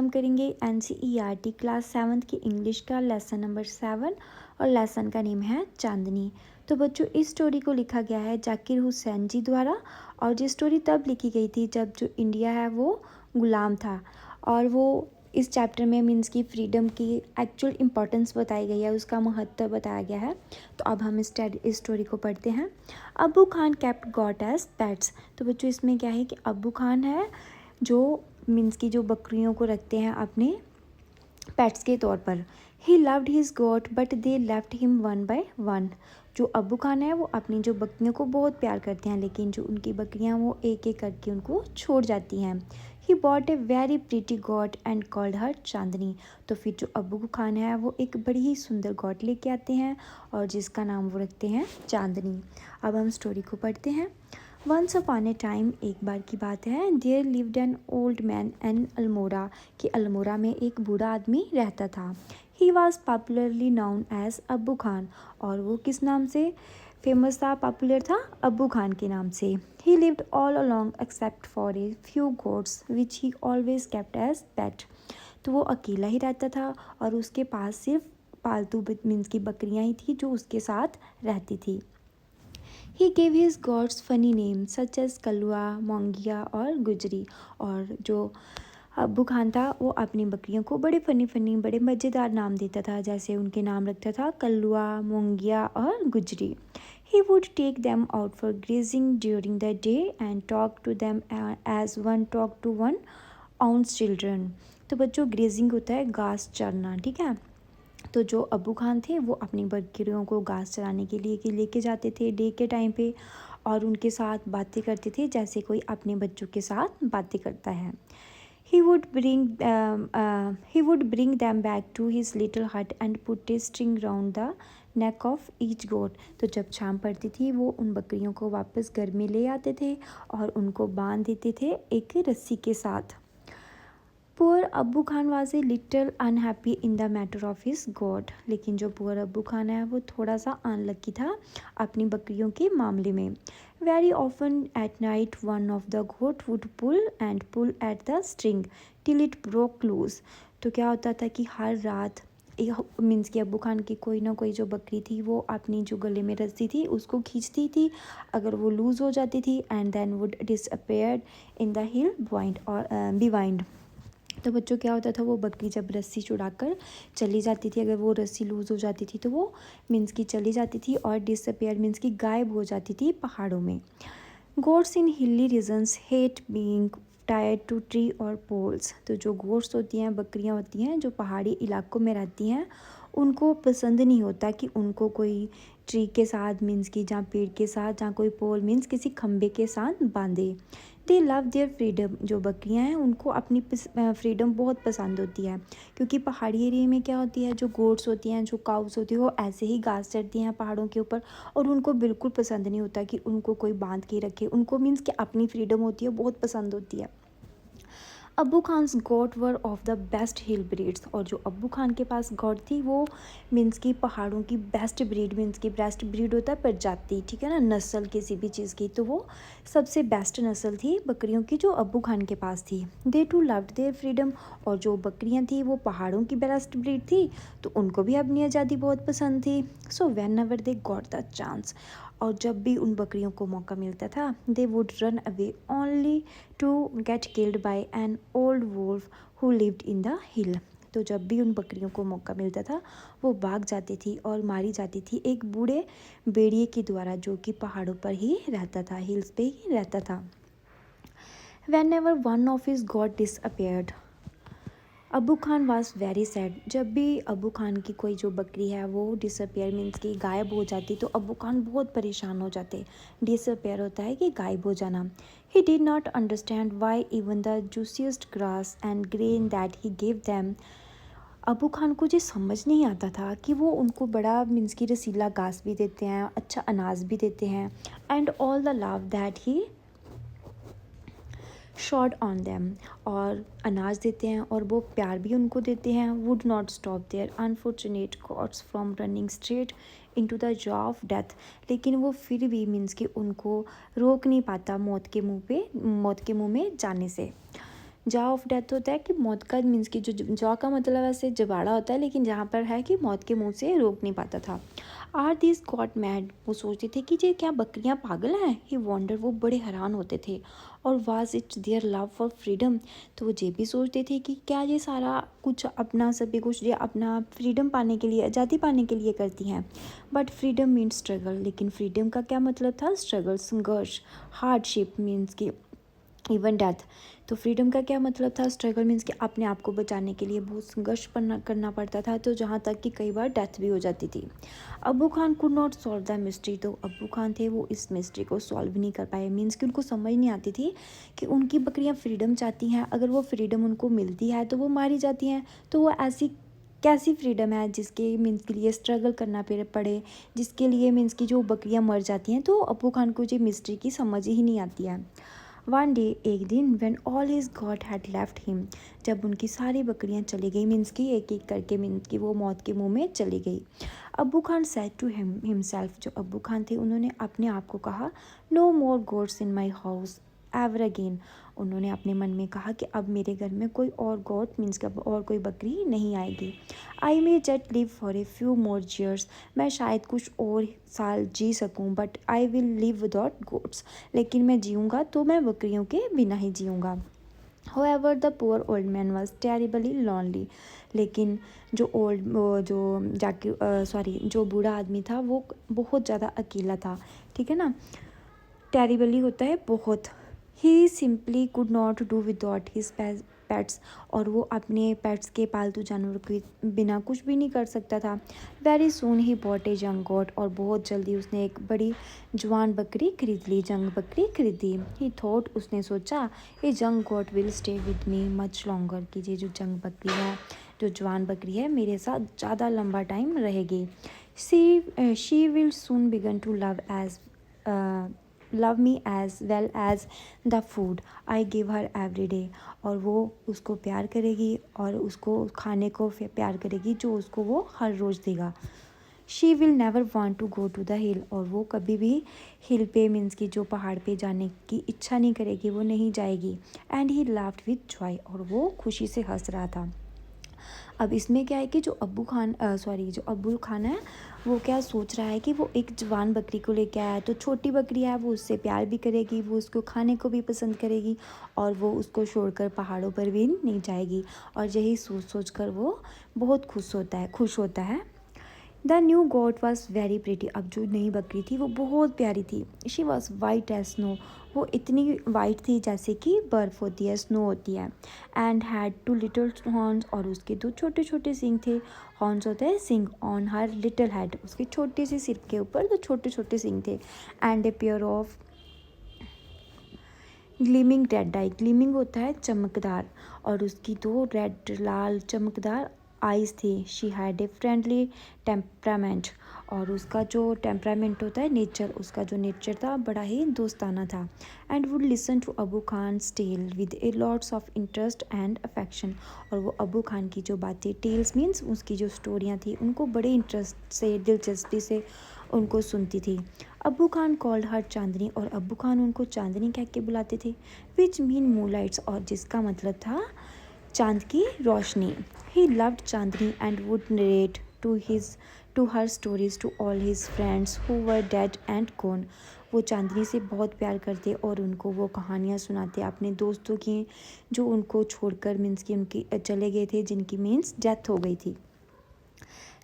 हम करेंगे NCERT class 7th की इंग्लिश का लेसन नंबर 7 और लेसन का नेम है चांदनी। तो बच्चों इस स्टोरी को लिखा गया है जाकिर हुसैन जी द्वारा और ये स्टोरी तब लिखी गई थी जब जो इंडिया है वो गुलाम था और वो इस चैप्टर में मीन्स की फ्रीडम की एक्चुअल इम्पोर्टेंस बताई गई है, उसका महत्व बताया गया है। तो अब हम इस स्टोरी को पढ़ते हैं। Abbu Khan kept goat as pets. तो बच्चों इसमें क्या है कि अब्बू खान है जो मीन्स की जो बकरियों को रखते हैं अपने पेट्स के तौर पर। He loved his got but they left him one by one. जो अब्बू खान है वो अपनी जो बकरियों को बहुत प्यार करते हैं, लेकिन जो उनकी बकरियां वो एक एक करके उनको छोड़ जाती हैं। He bought a very pretty goat and called her Chandni. तो फिर जो अब्बू खान है वो एक बड़ी ही सुंदर गॉट लेके आते हैं और जिसका नाम वो रखते हैं चांदनी। अब हम स्टोरी को पढ़ते हैं। वंस अपॉन ए टाइम, एक बार की बात है, there lived an old man in Almora, कि अल्मोड़ा में एक बूढ़ा आदमी रहता था। He was popularly known as Abbu Khan, और वो किस नाम से फेमस था, पॉपुलर था, अब्बू खान के नाम से। He lived all alone except for a few goats which he always kept as pet. तो वो अकेला ही रहता था और उसके पास सिर्फ पालतू मीन्स की बकरियां ही थी जो उसके साथ रहती थी। He gave his goats funny name such as Kalua, Mongia और गुजरी। और जो अब्बू खान था वो अपनी बकरियों को बड़े फनी बड़े मज़ेदार नाम देता था, जैसे उनके नाम रखता था कलुआ, मोंगिया और Gujri. He would take them out for grazing during the day and talk to them as one talk to one's आउंस चिल्ड्रन। तो बच्चों ग्रेजिंग होता है घास चरना, ठीक है। तो जो अब्बू खान थे वो अपनी बकरियों को घास चराने के लिए लेके जाते थे डे के टाइम पे और उनके साथ बातें करते थे जैसे कोई अपने बच्चों के साथ बातें करता है। He would bring them back to his little hut and put a string round the neck of each goat. तो जब शाम पड़ती थी वो उन बकरियों को वापस घर में ले आते थे और उनको बांध देते थे एक रस्सी के साथ। पुअर अब्बू Khan was a little unhappy in the matter of his God. लेकिन जो पुअर अब्बू खान है वो थोड़ा सा अनलक्की था अपनी बकरियों के मामले में। Very often at night one of the goat would pull at the string till it broke loose. तो क्या होता था कि हर रात मीन्स कि अब्बू खान की कोई ना कोई जो बकरी थी वो अपनी जो गले में रस्सी थी उसको खींचती थी, अगर वो लूज़ हो जाती थी and then would disappear in the hill behind और बिवाइंड। तो बच्चों क्या होता था वो बकरी जब रस्सी छुड़ाकर चली जाती थी, अगर वो रस्सी लूज़ हो जाती थी तो वो मीन्स की चली जाती थी और डिसअपेयर मीन्स की गायब हो जाती थी पहाड़ों में। Goats in hilly regions hate being tied to tree और पोल्स। तो जो गोट्स होती हैं, बकरियां होती हैं जो पहाड़ी इलाकों में रहती हैं, उनको पसंद नहीं होता कि उनको कोई ट्री के साथ मीन्स की जहाँ पेड़ के साथ जहाँ कोई पोल मीन्स किसी खम्बे के साथ बांधे। दे लव देयर फ्रीडम। जो बकरियां हैं उनको अपनी फ्रीडम बहुत पसंद होती है, क्योंकि पहाड़ी एरिया में क्या होती है जो गोट्स होती हैं, जो काउस होती है, वो ऐसे ही घास चरती हैं पहाड़ों के ऊपर और उनको बिल्कुल पसंद नहीं होता कि उनको कोई बांध के रखे। उनको मीन्स कि अपनी फ्रीडम होती है, बहुत पसंद होती है। Abbu Khan's goats were of the best hill breeds. और जो अब्बू खान के पास गॉड थी वो मीन्स की पहाड़ों की बेस्ट ब्रीड, मीन्स की बेस्ट ब्रीड होता है प्रजाति, ठीक है ना, नस्ल किसी भी चीज़ की, तो वो सबसे बेस्ट नस्ल थी बकरियों की जो अब्बू खान के पास थी। दे टू लव्ड देयर फ्रीडम। और जो बकरियां थी वो पहाड़ों की बेस्ट ब्रीड थी तो उनको भी अपनी आज़ादी बहुत पसंद थी। So whenever they got the chance, और जब भी उन बकरियों को मौका मिलता था they would run away only to get killed by an old wolf who lived in the hill. तो जब भी उन बकरियों को मौका मिलता था वो भाग जाती थी और मारी जाती थी एक बूढ़े भेड़िए के द्वारा जो कि पहाड़ों पर ही रहता था, हिल्स पे ही रहता था। When ever one of his God disappeared, अब्बू खान वाज वेरी सैड। जब भी अब्बू खान की कोई जो बकरी है वो डिसअपेयर मीन्स कि गायब हो जाती तो अब्बू खान बहुत परेशान हो जाते। डिसअपेयर होता है कि गायब हो जाना। He did not understand why even the juiciest grass and grain that he give them. अब्बू खान को ये समझ नहीं आता था कि वो उनको बड़ा मीन्स की रसीला घास भी देते हैं, अच्छा अनाज भी देते हैं and all the love that he short on them, और अनाज देते हैं और वो प्यार भी उनको देते हैं। Would not stop their unfortunate goats from running straight into the jaw of death. लेकिन वो फिर भी मीन्स कि उनको रोक नहीं पाता मौत के मुंह में जाने से। जॉ ऑफ डेथ होता है कि मौत का मीन्स कि जो जॉ का मतलब ऐसे जबाड़ा होता है, लेकिन जहाँ पर है कि मौत के मुंह से रोक नहीं पाता था। आर दिस गॉट मैड, वो सोचते थे कि ये क्या बकरियां पागल हैं। ही वॉन्डर, वो बड़े हैरान होते थे। और was it's their love for freedom, तो वो ये भी सोचते थे कि क्या ये सारा कुछ अपना सभी कुछ ये अपना फ्रीडम पाने के लिए, आज़ादी पाने के लिए करती हैं। बट फ्रीडम मीन्स स्ट्रगल, लेकिन फ्रीडम का क्या मतलब था? स्ट्रगल, संघर्ष, हार्डशिप मीन्स की इवन डेथ। तो फ्रीडम का क्या मतलब था? स्ट्रगल मीन्स कि अपने आप को बचाने के लिए बहुत संघर्ष करना पड़ता था, तो जहाँ तक कि कई बार डेथ भी हो जाती थी। अब्बू Khan could not solve the mystery, तो अब्बू खान थे वो इस मिस्ट्री को सॉल्व नहीं कर पाए। मीन्स कि उनको समझ नहीं आती थी कि उनकी बकरियाँ फ्रीडम चाहती हैं, अगर वो फ्रीडम उनको मिलती है तो वो मारी जाती हैं। तो वो ऐसी कैसी फ्रीडम है जिसके मीन्स के लिए स्ट्रगल करना पड़े, जिसके लिए मीन्स की जो बकरियां मर जाती हैं। तो अब्बू खान को ये मिस्ट्री की समझ ही नहीं आती है। वन डे, एक दिन, when all his God had left him, जब उनकी सारी बकरियां चली गई, मीन्स की एक एक करके मीन्स की वो मौत के मुंह में चली गई। अब्बू खान सेड टू हिमसेल्फ, जो अब्बू खान थे उन्होंने अपने आप को कहा, no more goats in my house ever again. उन्होंने अपने मन में कहा कि अब मेरे घर में कोई और गोट मीन्स कि अब और कोई बकरी नहीं आएगी। I may just live for a few more years, मैं शायद कुछ और साल जी सकूं, but I will live without goats, लेकिन मैं जीऊँगा तो मैं बकरियों के बिना ही जीऊँगा। However, the poor old man was terribly lonely, लेकिन जो बूढ़ा आदमी था वो बहुत ज़्यादा अकेला था। ठीक है ना, टेरिबली होता है बहुत। He simply could not do without his pets, और वो अपने पेट्स के पालतू जानवर के बिना कुछ भी नहीं कर सकता था। Very soon he bought a young goat, और बहुत जल्दी उसने एक बड़ी जवान बकरी खरीद ली, जंग बकरी खरीदी। ही थॉट, उसने सोचा, a young goat will stay with me much longer, कि ये जो जंग बकरी है, जो जवान बकरी है, मेरे साथ ज़्यादा लंबा टाइम रहेगी। She will soon begin to love me as well as the food I give her every day, और वो उसको प्यार करेगी और उसको खाने को प्यार करेगी जो उसको वो हर रोज़ देगा। She will never want to go to the hill, और वो कभी भी हिल पे मीन्स की जो पहाड़ पे जाने की इच्छा नहीं करेगी, वो नहीं जाएगी। And he laughed with Joy, और वो खुशी से हंस रहा था। अब इसमें क्या है कि जो अब्बू खान है वो क्या सोच रहा है कि वो एक जवान बकरी को लेके आया है, तो छोटी बकरी है, वो उससे प्यार भी करेगी, वो उसको खाने को भी पसंद करेगी, और वो उसको छोड़कर पहाड़ों पर भी नहीं जाएगी। और यही सोच कर वो बहुत खुश होता है। The new goat was very pretty, अब जो नई बकरी थी वो बहुत प्यारी थी। She was white as snow, वो इतनी वाइट थी जैसे कि बर्फ़ होती है, स्नो होती है। And had two little horns, और उसके दो छोटे छोटे सींग थे। हॉर्न्स होते हैं सींग, ऑन हर लिटिल हेड, उसके छोटे से सिर के ऊपर दो छोटे छोटे सींग थे। And A pair of gleaming red I, gleaming होता है चमकदार, और उसकी दो रेड लाल चमकदार आइज़ थी। She had a friendly temperament, और उसका जो टेम्परामेंट होता है नेचर, उसका जो नेचर था बड़ा ही दोस्ताना था। And would listen to Abu Khan tell with a lots of interest and affection, और वो अबू खान की जो बातें, टेल्स मीन्स उसकी जो स्टोरियाँ थी, उनको बड़े इंटरेस्ट से, दिलचस्पी से उनको सुनती थी। अब्बू खान कॉल्ड हर चांदनी, और अब्बू खान उनको चांदनी कह के बुलाते थे। विच मीन मूनलाइट्स, और जिसका मतलब था चांद की रोशनी। He loved Chandni and would narrate to her stories to all his friends who were dead and gone, वो चांदनी से बहुत प्यार करते और उनको वो कहानियाँ सुनाते अपने दोस्तों की, जो उनको छोड़कर मीन्स की उनकी चले गए थे, जिनकी मीन्स डेथ हो गई थी।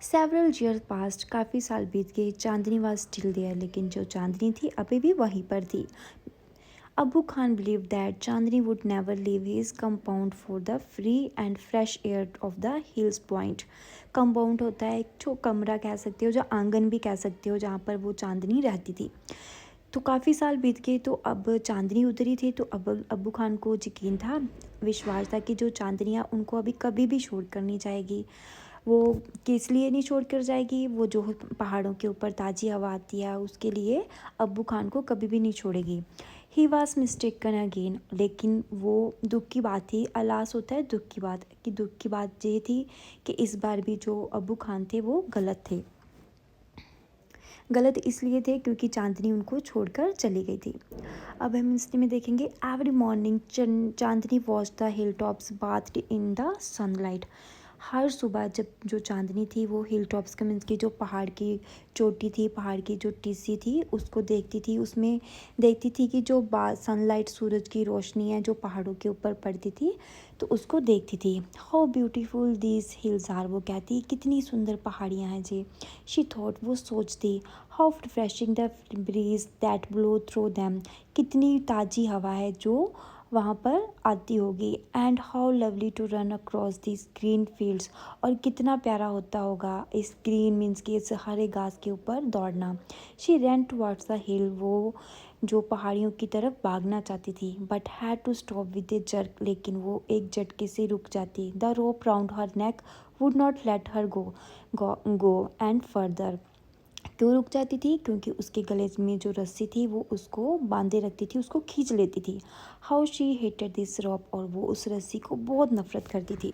सेवरल ईयर पास्ट, काफ़ी साल बीत गए। चांदनी वाज स्टिल देयर, लेकिन जो चांदनी थी अभी भी वहीं पर थी। Abu Khan believe that Chandni would never leave his compound for the free and fresh air of the hills point. Compound होता है एक जो कमरा कह सकते हो, जो आंगन भी कह सकते हो, जहाँ पर वो चांदनी रहती थी। तो काफ़ी साल बीत गए, तो अब चांदनी उतरी थी, तो अब अबू खान को यकीन था, विश्वास था कि जो चांदनियाँ उनको अभी कभी भी छोड़ कर नहीं जाएगी। वो किस लिए नहीं छोड़ कर जाएगी? वो जो पहाड़ों के ऊपर ताज़ी हवा आती है उसके लिए अब्बू खान को कभी भी नहीं छोड़ेगी। ही वॉज मिस्टेकन अगेन, लेकिन वो दुख की बात थी, अलास होता है दुख की बात, कि दुख की बात ये थी कि इस बार भी जो अब्बू खान थे वो गलत थे। गलत इसलिए थे क्योंकि चांदनी उनको छोड़कर चली गई थी। अब हम इसमें देखेंगे every morning Chandni watch the hill tops bathed in the sunlight. हर सुबह जब जो चांदनी थी वो हिल टॉप्स का मीन्स की जो पहाड़ की चोटी थी, पहाड़ की जो टिस्सी थी उसको देखती थी, उसमें देखती थी कि जो सनलाइट सूरज की रोशनी है जो पहाड़ों के ऊपर पड़ती थी तो उसको देखती थी। How beautiful these hills are, वो कहती कितनी सुंदर पहाड़ियाँ हैं जी। शी थॉट, वो सोचती, how refreshing the breeze that blow through them, कितनी ताज़ी हवा है जो वहाँ पर आती होगी। And how lovely to run across this green fields, और कितना प्यारा होता होगा इस ग्रीन मीन्स कि इस हरे घास के ऊपर दौड़ना। She ran towards the hill, वो जो पहाड़ियों की तरफ भागना चाहती थी, but had to stop with a jerk, लेकिन वो एक झटके से रुक जाती। The rope round her neck would not let her go and further. क्यों रुक जाती थी? क्योंकि उसके गले में जो रस्सी थी वो उसको बांधे रखती थी, उसको खींच लेती थी। हाउ शी हेटेड दिस रॉप, और वो उस रस्सी को बहुत नफरत करती थी।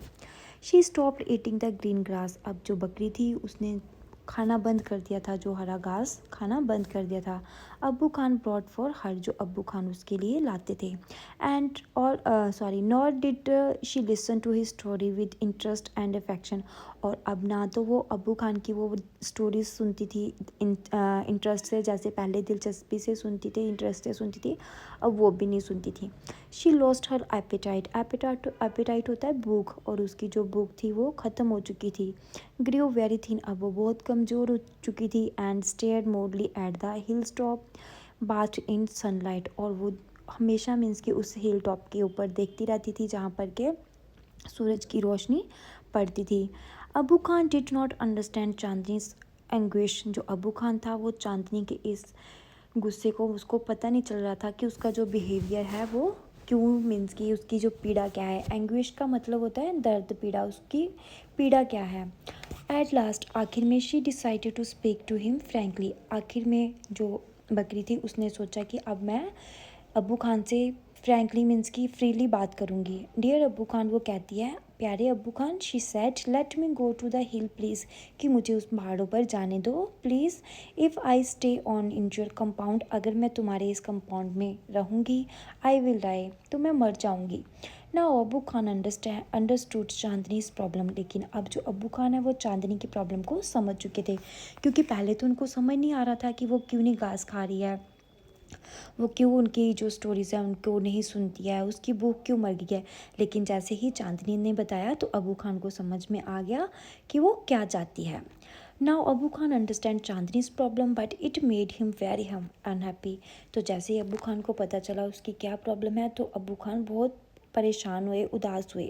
She stopped eating the green grass, अब जो बकरी थी उसने खाना बंद कर दिया था, जो हरा घास खाना बंद कर दिया था। अब्बू खान ब्रॉड फॉर हर, जो अब्बू खान उसके लिए लाते थे। एंड और sorry not did she listen to his story with interest and affection, और अब ना तो वो अब्बू खान की वो स्टोरीज सुनती थी इंटरेस्ट से, जैसे पहले दिलचस्पी से सुनती थी, इंटरेस्ट से सुनती थी, अब वो भी नहीं सुनती थी। She lost her appetite, appetite होता है भूख, और उसकी जो भूख थी वो ख़त्म हो चुकी थी। ग्रीव वेरी थिन, अब वो बहुत कमज़ोर हो चुकी थी। एंड स्टेयर मोडली at the hill top bath in sunlight, और वो हमेशा मीन्स कि उस हिल टॉप के ऊपर देखती रहती थी जहाँ पर के सूरज की रोशनी पड़ती थी। Abu Khan did not understand Chandni's anguish, जो अबू खान था वो चांदनी के इस गुस्से को, उसको पता नहीं चल रहा था कि उसका जो बिहेवियर है वो क्यों, मीन्स कि उसकी जो पीड़ा क्या है। एंग्विश का मतलब होता है दर्द, पीड़ा, उसकी पीड़ा क्या है। एट लास्ट, आखिर में she decided to speak to him frankly, आखिर में जो बकरी थी उसने सोचा कि अब मैं अब्बू खान से फ्रैंकली मीन्स की फ्रीली बात करूँगी। डियर अब्बू खान, वो कहती है प्यारे Abbu Khan, she said let me go to the hill please, कि मुझे उस पहाड़ों पर जाने दो please. If I stay on in your compound, अगर मैं तुम्हारे इस कंपाउंड में रहूँगी, आई विल डाई, तो मैं मर जाऊँगी। ना अब्बू खान अंडरस्टूड चांदनीज प्रॉब्लम, लेकिन अब जो अब्बू खान है वो चांदनी की प्रॉब्लम को समझ चुके थे, क्योंकि पहले तो उनको समझ नहीं आ रहा था कि वो क्यों नहीं घास खा रही है, वो क्यों उनकी जो स्टोरीज़ है उनको नहीं सुनती है, उसकी भूख क्यों मर गई है। लेकिन जैसे ही चांदनी ने बताया तो अबू खान को समझ में आ गया कि वो क्या चाहती है। Now Abu Khan understand Chandni's problem but it made him very unhappy. तो जैसे ही अबू खान को पता चला उसकी क्या प्रॉब्लम है तो अबू खान बहुत परेशान हुए, उदास हुए।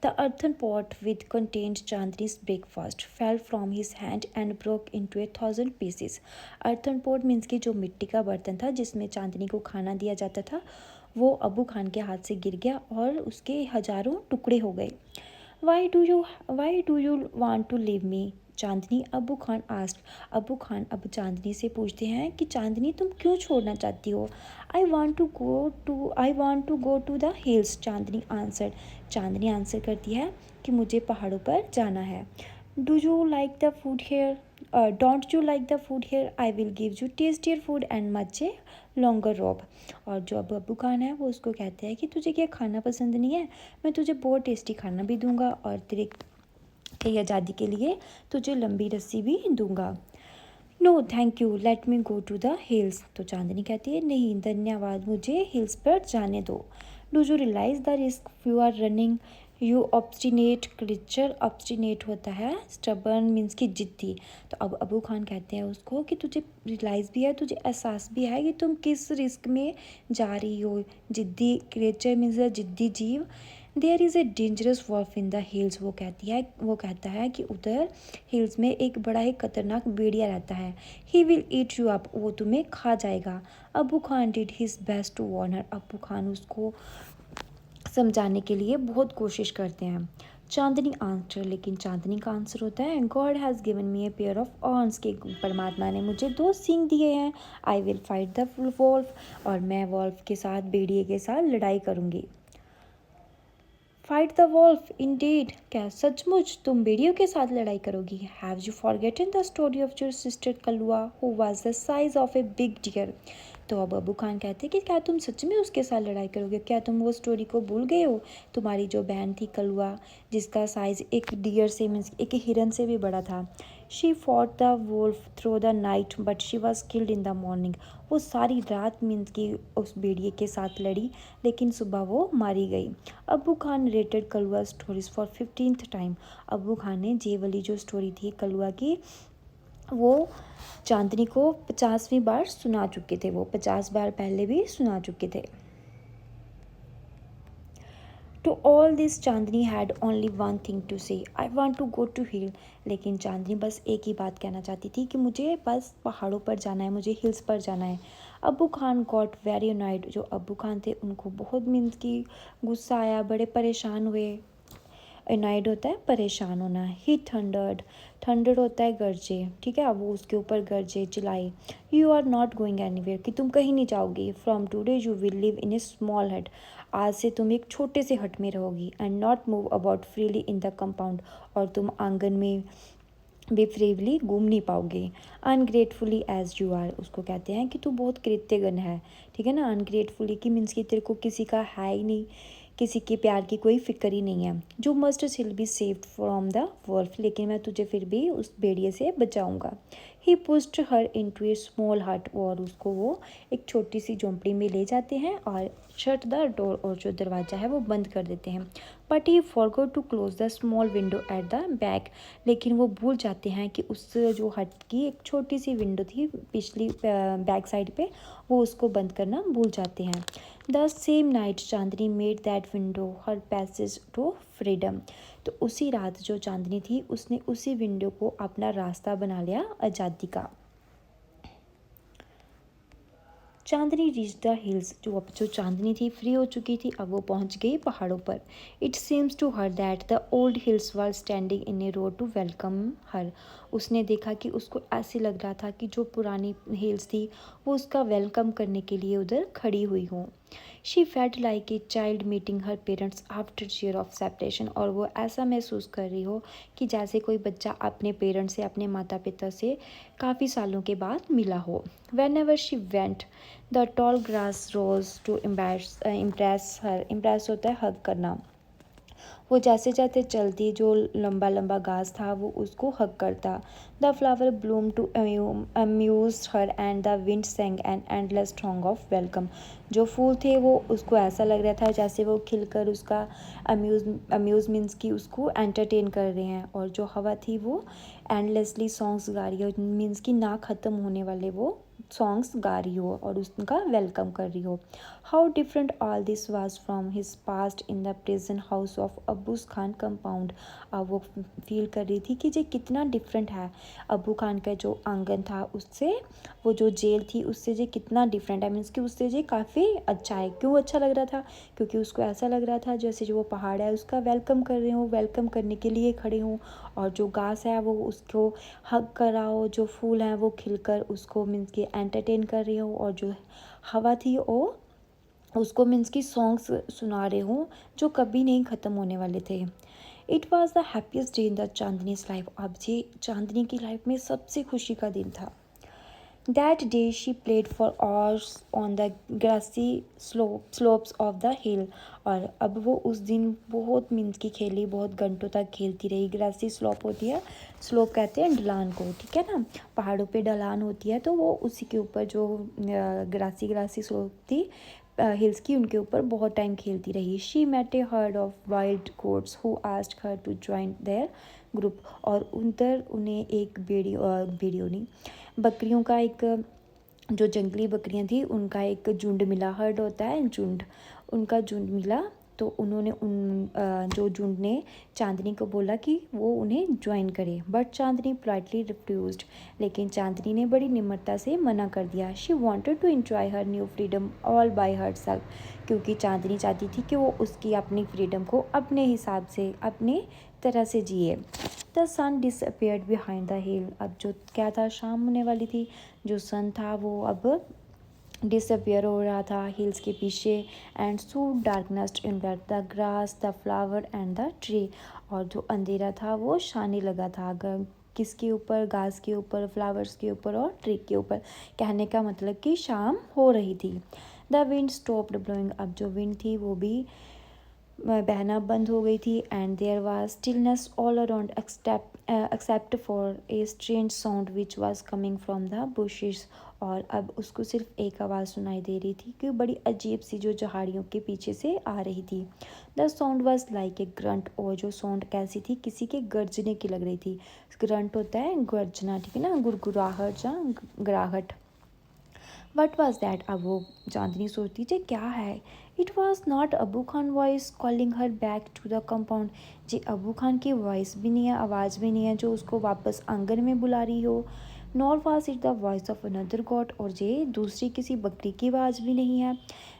The earthen pot with contained Chandni's breakfast fell from his hand and broke into 1,000 pieces. Earthen pot means की जो मिट्टी का बर्तन था जिसमें चांदनी को खाना दिया जाता था, वो अबू खान के हाथ से गिर गया और उसके हजारों टुकड़े हो गए। Why do you want to leave me, Chandni Abu Khan asked. Abu Khan अब चांदनी से पूछते हैं कि चांदनी तुम क्यों छोड़ना चाहती हो। I want to go to the hills, Chandni answer. Chandni answer करती है कि मुझे पहाड़ों पर जाना है। Do you like the food here, don't you like the food here, I will give you tastier food and much a longer rope. और जो अब अबू खान है वो उसको कहते हैं कि तुझे क्या खाना पसंद नहीं है, मैं तुझे बहुत टेस्टी खाना भी दूंगा और तेरी आज़ादी के लिए तुझे लंबी रस्सी भी दूंगा। No thank you, let me go to the hills. तो चांदनी कहती है नहीं धन्यवाद, मुझे हिल्स पर जाने दो। Do you realise the risk you are running, you obstinate creature. Obstinate होता है स्टबर्न मीन्स की जिद्दी। तो अब अबू खान कहते हैं उसको कि तुझे रियलाइज़ भी है, तुझे एहसास भी है कि तुम किस रिस्क में जा रही हो। जिद्दी क्रिएचर मीन्स जिद्दी जीव। There is a dangerous wolf in the hills, वो कहता है कि उधर हिल्स में एक बड़ा ही खतरनाक भेड़िया रहता है। He will eat you up, वो तुम्हें खा जाएगा। Abu Khan did his best to warn her, Abu Khan उसको समझाने के लिए बहुत कोशिश करते हैं। चांदनी आंसर, लेकिन चांदनी का आंसर होता है God has given me a pair of horns, के परमात्मा ने मुझे 2 सींग दिए हैं। I will fight the wolf, और मैं वॉल्फ के साथ, भेड़िए के साथ लड़ाई करूँगी। फाइट द वॉल्फ इंडीड, क्या सचमुच तुम भेड़ियों के साथ लड़ाई करोगी? Have you forgotten the story of your sister Kalua who was the size of a big deer? तो अब अबू खान कहते कि क्या तुम सच में उसके साथ लड़ाई करोगे? क्या तुम वो स्टोरी को भूल गए हो? तुम्हारी जो बहन थी कलुआ, जिसका साइज़ एक डियर से मीन्स एक हिरन से भी बड़ा था। She fought the Wolff through the night but she was killed in the morning. वो सारी रात मीन्स की उस भेड़िए के साथ लड़ी, लेकिन सुबह वो मारी गई। Abu Khan rated Kalua stories for 15th time. Abu Khan ने ये वाली जो स्टोरी थी कलुआ की, वो चांदनी को 50वीं बार सुना चुके थे। वो 50 बार पहले भी सुना चुके थे। To all this Chandni had only one thing to say, I want to go to hill. लेकिन चांदनी बस एक ही बात कहना चाहती थी कि मुझे बस पहाड़ों पर जाना है, मुझे हिल्स पर जाना है। Abu Khan got very annoyed. जो अबू खान थे उनको बहुत मीन्स की गुस्सा आया, बड़े परेशान हुए। एनाइड होता है परेशान होना। ही थंडर्ड, थंडर्ड होता है गरजे, ठीक है। अब वो उसके ऊपर गरजे, चिल्लाई, you are not going anywhere, कि तुम कहीं नहीं जाओगी। From today you will live in a small hut, आज से तुम एक छोटे से हट में रहोगी। And not move about freely in the compound, और तुम आंगन में भी फ्रीली घूम नहीं पाओगे। अनग्रेटफुली एज यू आर, उसको कहते हैं कि तू बहुत कृत्यगन है, ठीक है ना। अनग्रेटफुली की मीन्स की तेरे को किसी का है ही नहीं, किसी के प्यार की कोई फिक्र ही नहीं है। जो must still be saved from the wolf, लेकिन मैं तुझे फिर भी उस भेड़िए से बचाऊंगा। He pushed her into a small hut, और उसको वो एक छोटी सी झोंपड़ी में ले जाते हैं और शट द डोर, और जो दरवाज़ा है वो बंद कर देते हैं। But he forgot to close the small window at the back, लेकिन वो भूल जाते हैं कि उस जो हट की एक छोटी सी विंडो थी पिछली बैक साइड पे, वो उसको बंद करना भूल जाते हैं। The same night Chandni made that window her passage to freedom, तो उसी रात जो चांदनी थी उसने उसी विंडो को अपना रास्ता बना लिया आज़ादी का। चांदनी रीच द हिल्स, जो चांदनी थी फ्री हो चुकी थी, अब वो पहुंच गई पहाड़ों पर। It seems to her that the old hills were standing in a row to welcome her, उसने देखा कि उसको ऐसे लग रहा था कि जो पुरानी हिल्स थी वो उसका वेलकम करने के लिए उधर खड़ी हुई हों। She felt like a child meeting her parents after year of separation, और वो ऐसा महसूस कर रही हो कि जैसे कोई बच्चा अपने पेरेंट्स से, अपने माता पिता से काफ़ी सालों के बाद मिला हो। Whenever she went the tall grass rose to impress her, impress होता है हग करना। वो जैसे जैसे चलती, जो लंबा लंबा घास था वो उसको हग करता। The flower bloom to amuse her and the wind sang an endless song of welcome, जो फूल थे वो उसको ऐसा लग रहा था जैसे वो खिलकर उसका अम्यूज मीन्स की उसको एंटरटेन कर रहे हैं, और जो हवा थी वो एंडलेसली सॉन्ग्स गा रही हो, मीन्स की ना ख़त्म होने वाले वो सॉन्ग्स गा रही हो और उसका वेलकम कर रही हो। How different all this was from his past in the present house of Abu's Khan compound. अब वो फील कर रही थी कि ये कितना डिफरेंट है, अबू खान का जो आंगन था उससे, वो जो जेल थी उससे ये कितना डिफरेंट है, मीन्स कि उससे ये काफ़ी अच्छा है। क्यों अच्छा लग रहा था? क्योंकि उसको ऐसा लग रहा था जैसे जो वो पहाड़ है उसका वेलकम कर रहे हो, वेलकम करने के लिए खड़े हों, और जो घास है वो उसको हग कर रहा हो, जो फूल हैं वो खिलकर उसको मीन्स कि एंटरटेन कर रही हो, और जो हवा थी वो उसको मीन्स की सॉन्ग्स सुना रहे हों जो कभी नहीं ख़त्म होने वाले थे। It was the happiest day in the Chandni's life, अब ये चांदनी की लाइफ में सबसे खुशी का दिन था। That day she played for hours on the grassy slopes of the hill, और अब वो उस दिन बहुत मीन्स की खेली, बहुत घंटों तक खेलती रही। ग्रासी स्लोप होती है, स्लोप कहते हैं ढलान को, ठीक है ना। पहाड़ों पे ढलान होती है तो वो उसी के ऊपर जो ग्रासी स्लोप थी हिल्स की, उनके ऊपर बहुत टाइम खेलती रही। She met a herd of wild goats who asked her to join their group, और उधर उन्हें एक भेड़ियों नहीं, बकरियों का एक, जो जंगली बकरियां थी उनका एक झुंड मिला। हर्ड होता है झुंड, उनका झुंड मिला। तो उन्होंने जो झुंड ने चांदनी को बोला कि वो उन्हें ज्वाइन करे, बट चांदनी पोलाइटली रिफ्यूज्ड, लेकिन चांदनी ने बड़ी निम्रता से मना कर दिया। She wanted to enjoy her new freedom all by herself, क्योंकि चांदनी चाहती थी कि वो उसकी अपनी फ्रीडम को अपने हिसाब से, अपने तरह से जिए। The sun disappeared behind the hill, अब जो क्या था, शाम होने वाली थी, जो सन था वो अब डिसअपियर हो रहा था हिल्स के पीछे। And so darkness enveloped the grass the flower and the tree. और जो अंधेरा था वो छाने लगा था किसके ऊपर, घास के ऊपर, फ्लावर्स के ऊपर और ट्री के ऊपर। कहने का मतलब कि शाम हो रही थी। The wind stopped blowing. अब जो विंड थी वो भी बहना बंद हो गई थी। And there was stillness all around except for a strange sound which was coming from the bushes. और अब उसको सिर्फ एक आवाज़ सुनाई दे रही थी कि बड़ी अजीब सी जो झाड़ियों के पीछे से आ रही थी। The sound was like a grunt. और जो साउंड कैसी थी, किसी के गर्जने की लग रही थी। ग्रंट होता है गर्जना, ठीक है ना, गुड़गुड़ाहट या गराहट। What was that. अब वो चांदनी सोचती थी क्या है। It was not Abu Khan voice calling her back to the compound. जी अबू खान की वॉइस भी नहीं है, आवाज़ भी नहीं है जो उसको वापस आंगन में बुला रही हो। Nor was it the voice of another God. और ये दूसरी किसी बकरी की आवाज़ भी नहीं है।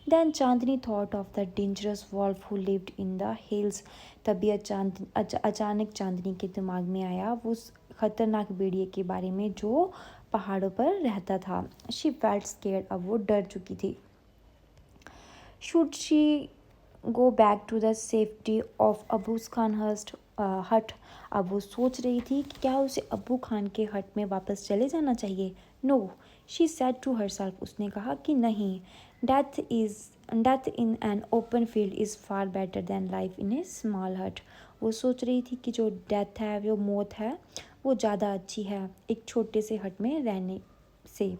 Then Chandni thought of the dangerous wolf who lived in the hills. तभी अचानक चांदनी के दिमाग में आया वो खतरनाक भेड़िए के बारे में जो पहाड़ों पर रहता था। She felt scared. अब वो डर चुकी थी। Should she go back to the safety of Abu's Khan hut. अब वो सोच रही थी कि क्या उसे अबू खान के हट में वापस चले जाना चाहिए। No, she said to herself. उसने कहा कि नहीं। Death in an open field is far better than life in a small hut. वो सोच रही थी कि जो डेथ है, वो मौत है, वो ज़्यादा अच्छी है एक छोटे से हट में रहने से।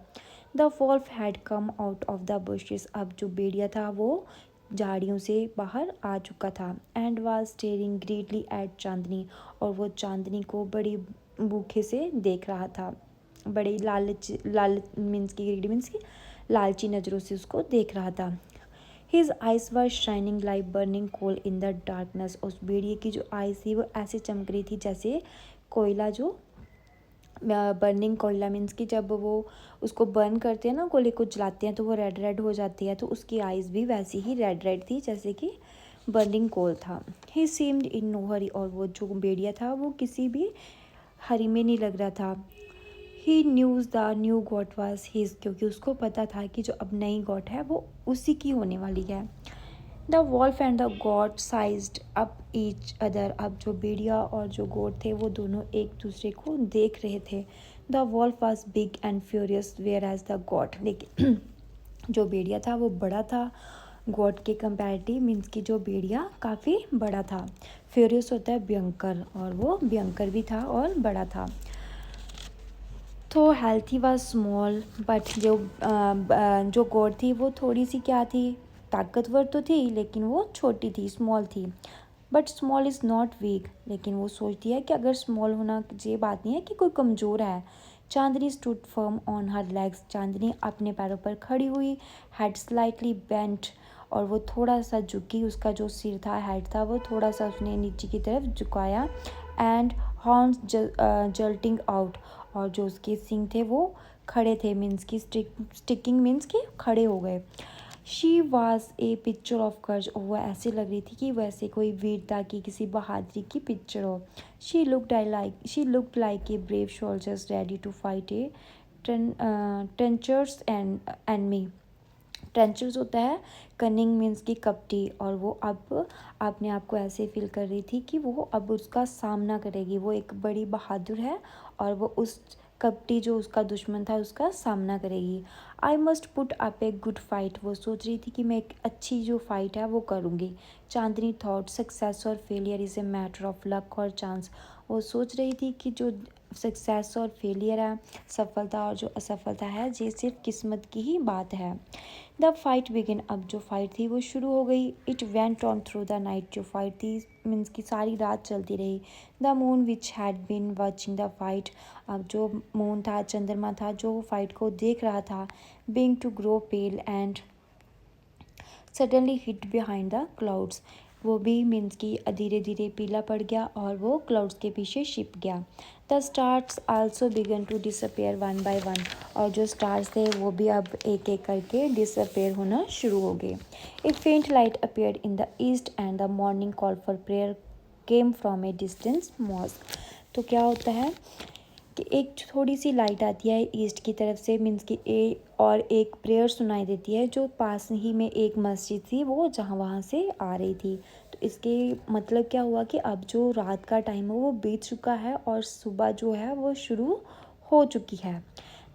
The wolf had come out of the bushes. अब जो भेड़िया था वो झाड़ियों से बाहर आ चुका था। And was staring greedily at Chandni. और वो चांदनी को बड़ी भूखे से देख रहा था, बड़ी लाल मीन्स की ग्रीडी मीन्स की लालची नज़रों से उसको देख रहा था। His eyes were shining like burning coal in the darkness. उस भेड़िए की जो आइज थी वो ऐसे चमक रही थी जैसे कोयला, जो बर्निंग कोयला मीन्स कि जब वो उसको बर्न करते हैं ना, कोयले को जलाते हैं तो वो रेड रेड हो जाती है। तो उसकी आइज़ भी वैसी ही रेड रेड थी जैसे कि बर्निंग कोल था। ही सीम्ड इन नो हरी। और वो जो भेड़िया था वो किसी भी हरी में नहीं लग रहा था। He knew the new goat was his. क्योंकि उसको पता था कि जो अब नई गॉड है वो उसी की होने वाली है। The wolf and the goat sized up each other. अब जो भेड़िया और जो गॉड थे वो दोनों एक दूसरे को देख रहे थे। The wolf was big and furious whereas the goat. लेकिन जो भेड़िया था वो बड़ा था गॉड के कंपैरेटिव, मीन्स कि जो भेड़िया काफ़ी बड़ा था। फ्यूरियस होता है भयंकर, और वो भयंकर भी था और बड़ा था। तो हेल्थी वॉज स्मॉल बट जो गॉड थी वो थोड़ी सी क्या थी, ताकतवर तो थी लेकिन वो छोटी थी, स्मॉल थी। But small is not weak. लेकिन वो सोचती है कि अगर स्मॉल होना ये बात नहीं है कि कोई कमज़ोर है। Chandni stood firm on her legs. Chandni अपने पैरों पर खड़ी हुई, हेड स्लाइटली बेंट। और वो थोड़ा सा झुकी, उसका जो सिर था, हेड था, वो थोड़ा सा उसने नीचे की तरफ झुकाया। And horns jutting out. और जो उसके सिंग थे वो खड़े थे, मीन्स की स्टिकिंग मीन्स कि खड़े हो गए। She was a picture of कर्ज। और वो ऐसे लग रही थी कि वैसे कोई वीरता की, किसी बहादुरी की पिक्चर हो। She looked like a brave soldiers ready to fight a treacherous enemy. Treacherous होता है कनिंग मीन्स की कपटी। और वो अब अपने आप को ऐसे फील कर रही थी कि वो अब उसका सामना करेगी, वो एक बड़ी बहादुर है और वो उस कपटी जो उसका दुश्मन था उसका सामना करेगी। I must put up a good fight. वो सोच रही थी कि मैं एक अच्छी जो फाइट है वो करूँगी। चांदनी थॉट सक्सेस और failure is a matter of luck और चांस। वो सोच रही थी कि जो सक्सेस और फेलियर है, सफलता और जो असफलता है, ये सिर्फ किस्मत की ही बात है। The fight begin. अब जो फाइट थी वो शुरू हो गई। It went on through the night. जो फाइट थी मीन्स की सारी रात चलती रही। The moon which had been watching the fight. अब जो मून था, चंद्रमा था, जो फाइट को देख रहा था, being to grow pale and suddenly hid behind the clouds. वो भी मीन्स की धीरे धीरे पीला पड़ गया और वो क्लाउड्स के पीछे छिप गया। The stars also began to disappear one by one. और जो स्टार्स थे वो भी अब एक एक करके डिसअपेयर होना शुरू हो गए। A faint light appeared in the east and the morning call for prayer came from a distance mosque. तो क्या होता है कि एक थोड़ी सी लाइट आती है ईस्ट की तरफ से, मीन्स कि और एक प्रेयर सुनाई देती है जो पास ही में एक मस्जिद थी वो जहाँ वहाँ से आ रही थी। तो इसके मतलब क्या हुआ कि अब जो रात का टाइम है वो बीत चुका है और सुबह जो है वो शुरू हो चुकी है।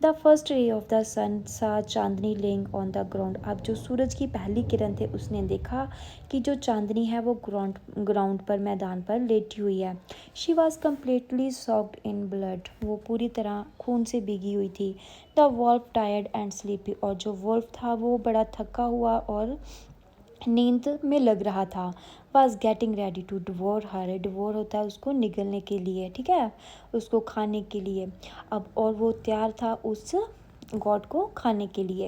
The first ray of the sun saw Chandni lying on the ground. अब जो सूरज की पहली किरण थे उसने देखा कि जो चांदनी है वो ग्राउंड पर, मैदान पर लेटी हुई है। She was completely soaked in blood. वो पूरी तरह खून से भीगी हुई थी। The wolf tired and sleepy. और जो वॉल्फ था वो बड़ा थका हुआ और नींद में लग रहा था। Was getting ready to devour her. Devour होता है उसको निगलने के लिए, ठीक है, उसको खाने के लिए। अब और वो तैयार था उस गॉड को खाने के लिए।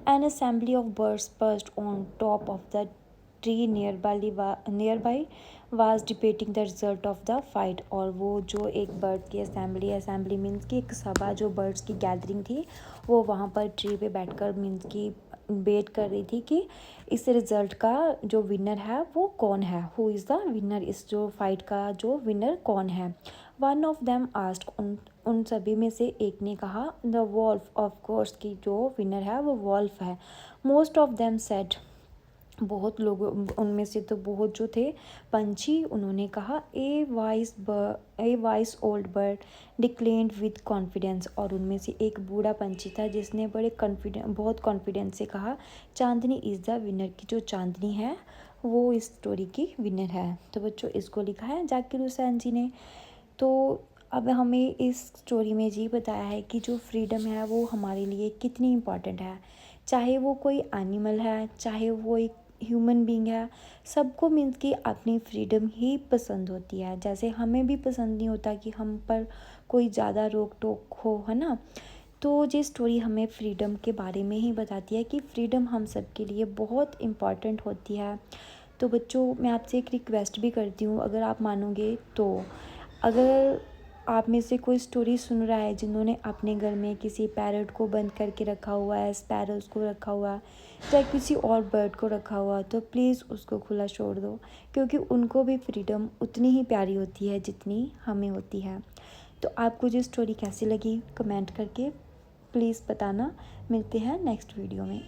An assembly of birds perched on top of the tree nearby was debating the result of the fight. और वो जो एक बर्ड की असेंबली मीन्स की एक सभा, जो बर्ड्स की गैदरिंग थी वो वहाँ पर ट्री पे बैठकर मीन्स की वेट कर रही थी कि इस रिज़ल्ट का जो विनर है वो कौन है, हु इज़ द विनर, इस जो फाइट का जो विनर कौन है। वन ऑफ देम आस्क्ड, उन सभी में से एक ने कहा, द वॉल्फ, ऑफ कोर्स, की जो विनर है वो वॉल्फ है। मोस्ट ऑफ देम सेड, बहुत लोग उनमें से तो बहुत जो थे पंछी, उन्होंने कहा, a wise old bird declaimed with confidence. और उनमें से एक बूढ़ा पंछी था जिसने बहुत कॉन्फिडेंस से कहा, चांदनी इज़ द विनर, की जो चांदनी है वो इस स्टोरी की विनर है। तो बच्चों इसको लिखा है जाकिर हुसैन जी ने। तो अब हमें इस स्टोरी में जी बताया है कि जो फ्रीडम है वो हमारे लिए कितनी इम्पॉर्टेंट है। चाहे वो कोई एनिमल है, चाहे वो एक ह्यूमन बीइंग है, सबको मीन्स कि अपनी फ्रीडम ही पसंद होती है। जैसे हमें भी पसंद नहीं होता कि हम पर कोई ज़्यादा रोक टोक हो, है ना। तो ये स्टोरी हमें फ्रीडम के बारे में ही बताती है कि फ्रीडम हम सब के लिए बहुत इम्पॉर्टेंट होती है। तो बच्चों मैं आपसे एक रिक्वेस्ट भी करती हूँ, अगर आप मानोगे तो, अगर आप में से कोई स्टोरी सुन रहा है जिन्होंने अपने घर में किसी पैरट को बंद करके रखा हुआ है, स्पैरोज़ को रखा हुआ है, चाहे किसी और बर्ड को रखा हुआ, तो प्लीज़ उसको खुला छोड़ दो, क्योंकि उनको भी फ्रीडम उतनी ही प्यारी होती है जितनी हमें होती है। तो आपको ये स्टोरी कैसी लगी कमेंट करके प्लीज़ बताना। मिलते हैं नेक्स्ट वीडियो में।